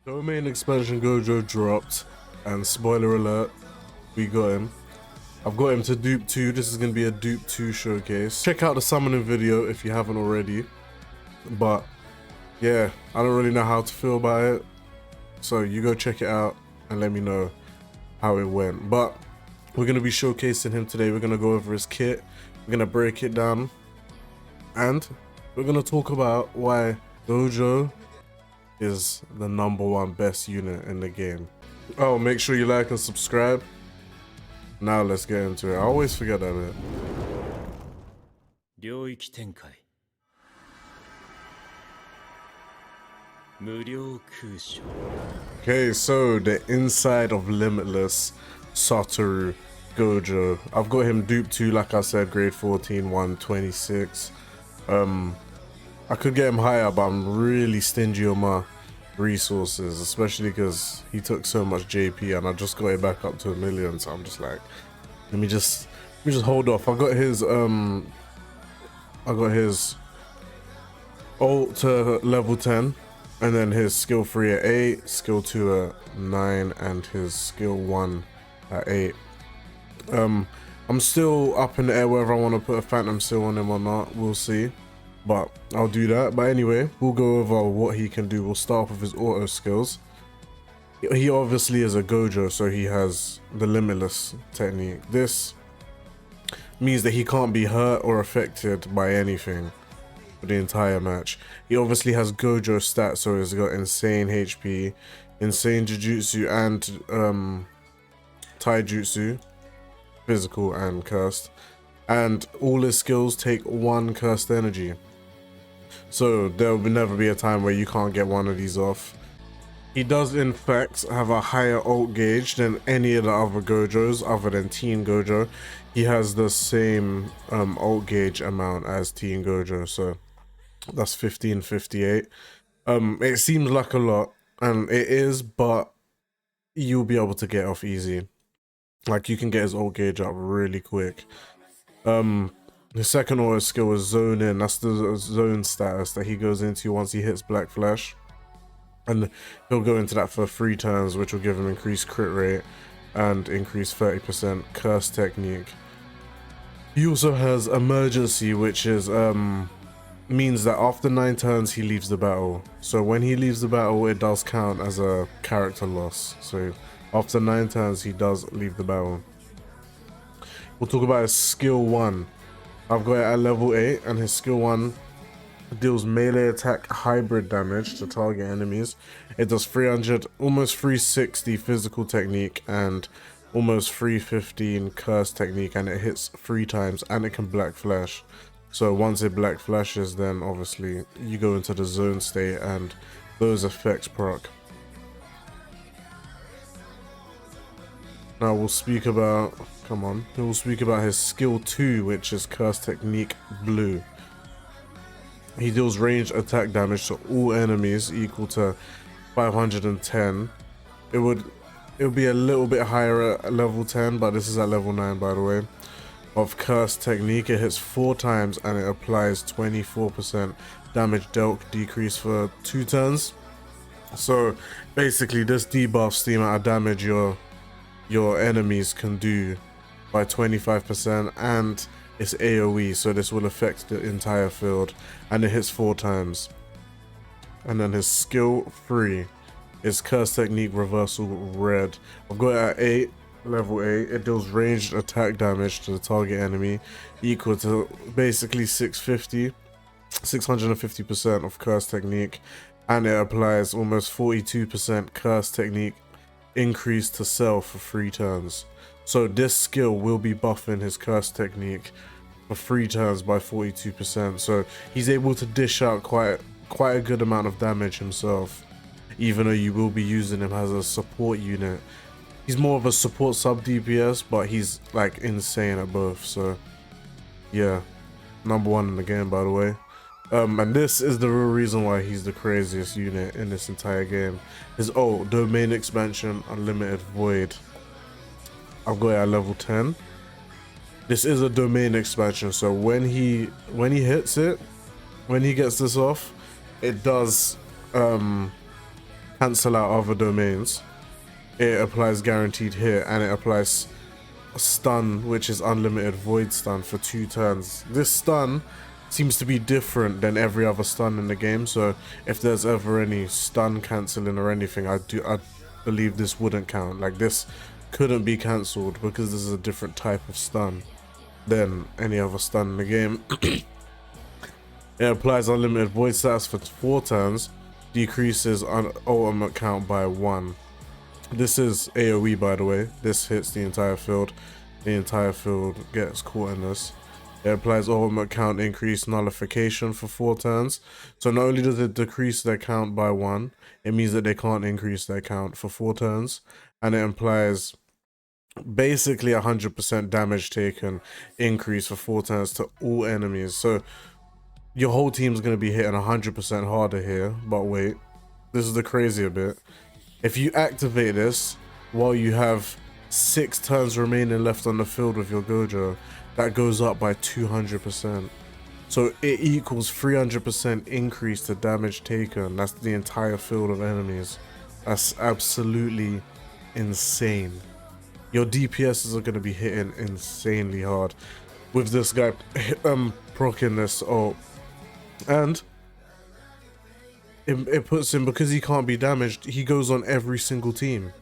Domain expansion Gojo dropped, and spoiler alert, we got him. I've got him to dupe 2. This is going to be a dupe 2 showcase. Check out the summoning video if you haven't already. But yeah, I don't really know how to feel about it. So you go check it out and let me know how it went. But we're going to be showcasing him today. We're going to go over his kit. We're going to break it down. And we're going to talk about why Gojo is the #1 best unit in the game. Oh, make sure you like and subscribe. Now let's get into it. I always forget that bit. Okay, so the inside of Limitless Satoru Gojo. I've got him duped 2, like I said, grade 14, 126. I could get him higher, but I'm really stingy on my resources, especially because he took so much JP and I just got it back up to 1 million. So I'm just like, let me just hold off. I got his ult to level 10, and then his skill 3 at 8, skill 2 at 9, and his skill 1 at 8. I'm still up in the air whether I want to put a Phantom Seal on him or not. We'll see, but I'll do that. But anyway, we'll go over what he can do. We'll start off with his auto skills. He obviously is a Gojo, so he has the Limitless technique. This means that he can't be hurt or affected by anything for the entire match. He obviously has Gojo stats, so he's got insane HP, insane Jujutsu, and Taijutsu, physical and cursed. And all his skills take 1 cursed energy. So there will never be a time where you can't get one of these off. He does in fact have a higher ult gauge than any of the other Gojos other than Teen Gojo. He has the same ult gauge amount as Teen Gojo, so that's 1558. It seems like a lot, and it is, but you'll be able to get off easy. Like, you can get his ult gauge up really quick. His second auto skill is Zone In. That's the zone status that he goes into once he hits Black Flash. And he'll go into that for 3 turns, which will give him increased crit rate and increased 30% curse technique. He also has Emergency, which is means that after 9 turns he leaves the battle. So when he leaves the battle, it does count as a character loss. So after 9 turns he does leave the battle. We'll talk about his skill 1. I've got it at level 8, and his skill 1 deals melee attack hybrid damage to target enemies. It does 300, almost 360 physical technique and almost 315 curse technique, and it hits 3 times, and it can Black Flash. So once it Black Flashes, then obviously you go into the zone state and those effects proc. Now we'll speak about, we'll speak about his skill 2, which is curse technique blue. He deals ranged attack damage to all enemies equal to 510. It would be a little bit higher at level 10, but this is at level 9, by the way. Of curse technique, it hits 4 times and it applies 24% damage dealt decrease for 2 turns. So basically this debuffs the amount of damage your enemies can do by 25%, and it's AoE, so this will affect the entire field, and it hits 4 times. And then his skill 3 is curse technique reversal red. I've got it at 8, level 8. It deals ranged attack damage to the target enemy equal to basically 650% of curse technique, and it applies almost 42% curse technique increase to self for 3 turns. So this skill will be buffing his curse technique for 3 turns by 42%. So he's able to dish out quite a good amount of damage himself, even though you will be using him as a support unit. He's more of a support sub DPS, but he's like insane at both. So yeah, #1 in the game, by the way. And this is the real reason why he's the craziest unit in this entire game. His ult, Domain Expansion Unlimited Void. I've got it at level 10. This is a domain expansion, so when he hits it, when he gets this off, it does kind cancel out other domains. It applies guaranteed hit, and it applies stun, which is unlimited void stun for 2 turns. This stun seems to be different than every other stun in the game, so if there's ever any stun cancelling or anything, I believe this wouldn't count. Like, this couldn't be cancelled because this is a different type of stun than any other stun in the game. It applies unlimited void stats for 4 turns, decreases ultimate count by 1. This is AoE, by the way. This hits the entire field. The entire field gets caught in this. It applies ultimate count increase nullification for 4 turns. So not only does it decrease their count by 1, it means that they can't increase their count for 4 turns. And it implies basically 100% damage taken increase for 4 turns to all enemies. So your whole team's going to be hitting 100% harder here. But wait, this is the crazier bit. If you activate this while you have 6 turns remaining left on the field with your Gojo, that goes up by 200%. So it equals 300% increase to damage taken. That's the entire field of enemies. That's absolutely insane. Your DPSs are going to be hitting insanely hard with this guy proccing this ult. And it puts him, because he can't be damaged, he goes on every single team.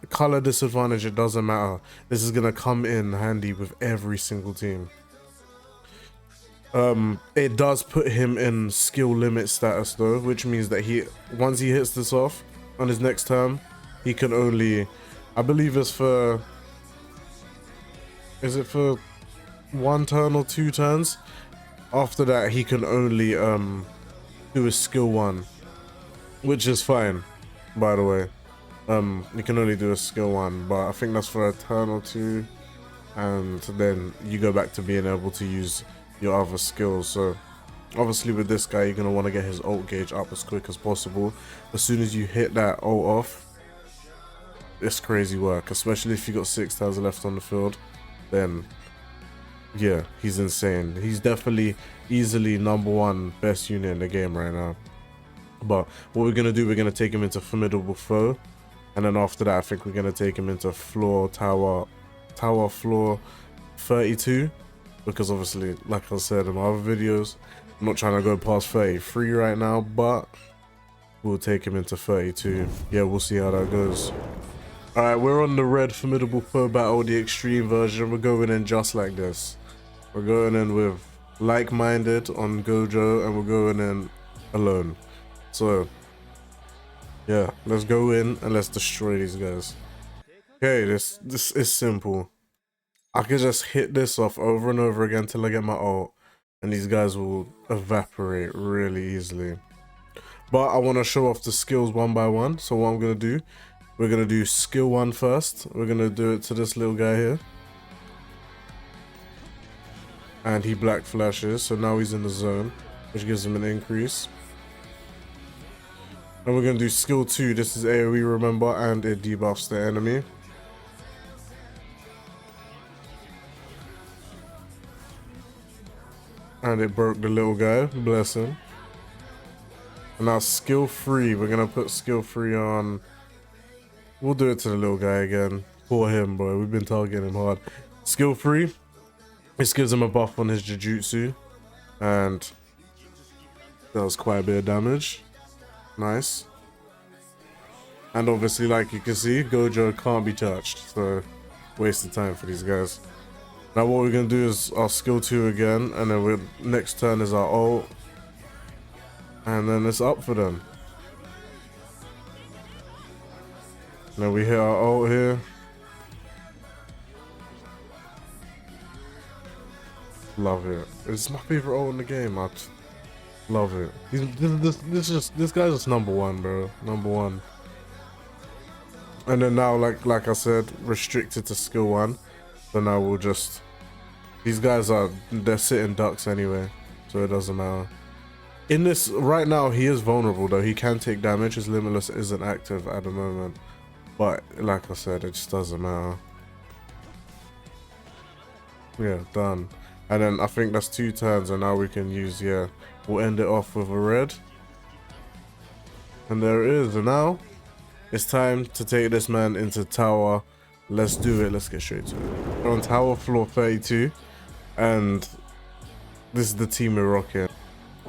Color disadvantage, it doesn't matter. This is gonna come in handy with every single team. It does put him in skill limit status though, which means that once he hits this off on his next turn, he can only, I believe it's for, is it for 1 turn or 2 turns? After that, he can only do his skill 1, which is fine, by the way. You can only do a skill 1, but I think that's for a turn or 2, and then you go back to being able to use your other skills. So obviously with this guy, you're going to want to get his ult gauge up as quick as possible. As soon as you hit that ult off, it's crazy work, especially if you got 6 turns left on the field. Then yeah, he's insane. He's definitely easily #1 best unit in the game right now. But what we're gonna do, we're gonna take him into Formidable Foe, and then after that I think we're gonna take him into tower floor 32, because obviously, like I said in my other videos, I'm not trying to go past 33 right now, but we'll take him into 32. Yeah, we'll see how that goes. Alright, we're on the red Formidable Foe battle, the extreme version. We're going in just like this. We're going in with like-minded on Gojo, and we're going in alone. So yeah, let's go in and let's destroy these guys. Okay, this is simple. I can just hit this off over and over again till I get my ult, and these guys will evaporate really easily. But I want to show off the skills one by one. So what I'm gonna do, we're gonna do skill 1 first. We're gonna do it to this little guy here. And he black flashes, so now he's in the zone, which gives him an increase. And we're gonna do skill 2. This is AoE, remember, and it debuffs the enemy. And it broke the little guy, bless him. And now skill 3, we're gonna put skill 3 on. We'll do it to the little guy again. Poor him, bro. We've been targeting him hard. Skill 3. This gives him a buff on his Jujutsu. And that was quite a bit of damage. Nice. And obviously, like you can see, Gojo can't be touched. So, waste of time for these guys. Now what we're going to do is our skill 2 again. And then next turn is our ult. And then it's up for them. Now we hit our ult here. Love it. It's my favorite ult in the game. I love it. This guy's just #1, bro. #1. And then now, like I said, restricted to skill 1. So now we'll just, these guys they're sitting ducks anyway, so it doesn't matter. In this right now, he is vulnerable though. He can take damage. His limitless isn't active at the moment, but like I said, it just doesn't matter. Yeah, done. And then I think that's 2 turns, and now we can use, yeah, we'll end it off with a red. And there it is. And now it's time to take this man into tower. Let's do it. Let's get straight to it. We're on tower floor 32, and this is the team we're rocking.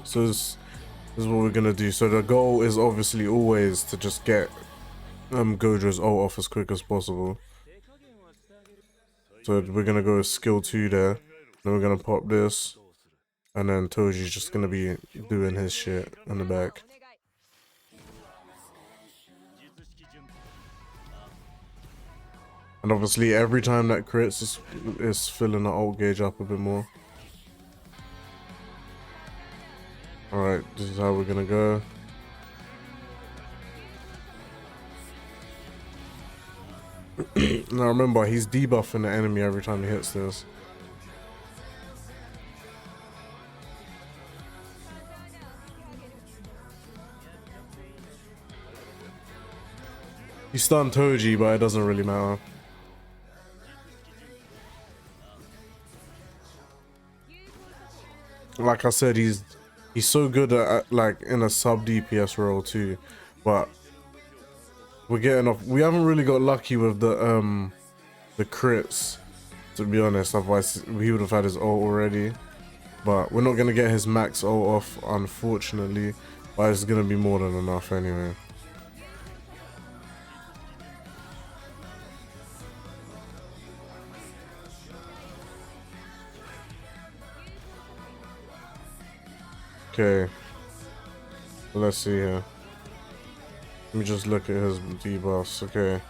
So this is what we're gonna do. So the goal is obviously always to just get Gojo's ult off as quick as possible. So we're gonna go with skill 2 there. Then we're gonna pop this, and then Toji's just gonna be doing his shit in the back. And obviously every time that crits is filling the ult gauge up a bit more. Alright, this is how we're gonna go. Now remember, he's debuffing the enemy every time he hits this. He stunned Toji, but it doesn't really matter. Like I said, he's so good at like in a sub DPS role too, but we're getting off. We haven't really got lucky with the crits, to be honest. Otherwise, he would have had his ult already. But we're not gonna get his max ult off, unfortunately. But it's gonna be more than enough anyway. Okay, let's see here. Let me just look at his debuffs. Okay.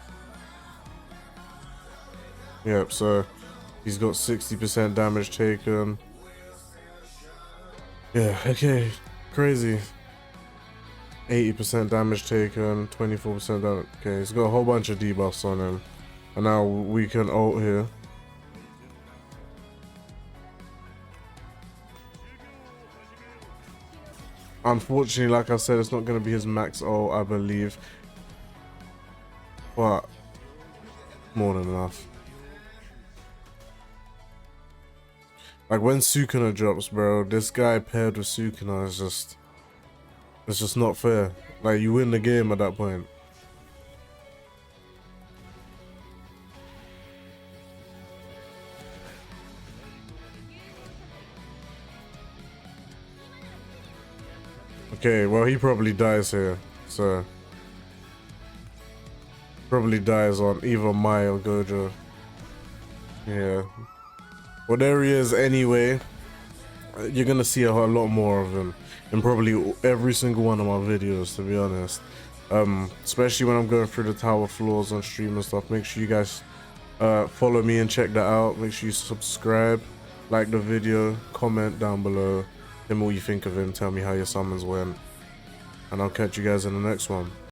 Yep, so he's got 60% damage taken. Yeah, okay. Crazy. 80% damage taken, 24% damage. Okay, he's got a whole bunch of debuffs on him. And now we can ult here. Unfortunately, like I said, it's not going to be his max ult, I believe. But more than enough. Like when Sukuna drops, bro, this guy paired with Sukuna is just... It's just not fair. Like, you win the game at that point. Okay, well, he probably dies here, so... Probably dies on either Mai or Gojo. Yeah. Well, there he is anyway. You're gonna see a lot more of him in probably every single one of my videos, to be honest. Especially when I'm going through the tower floors on stream and stuff. Make sure you guys follow me and check that out. Make sure you subscribe, like the video, comment down below. Tell me what you think of him. Tell me how your summons went. And I'll catch you guys in the next one.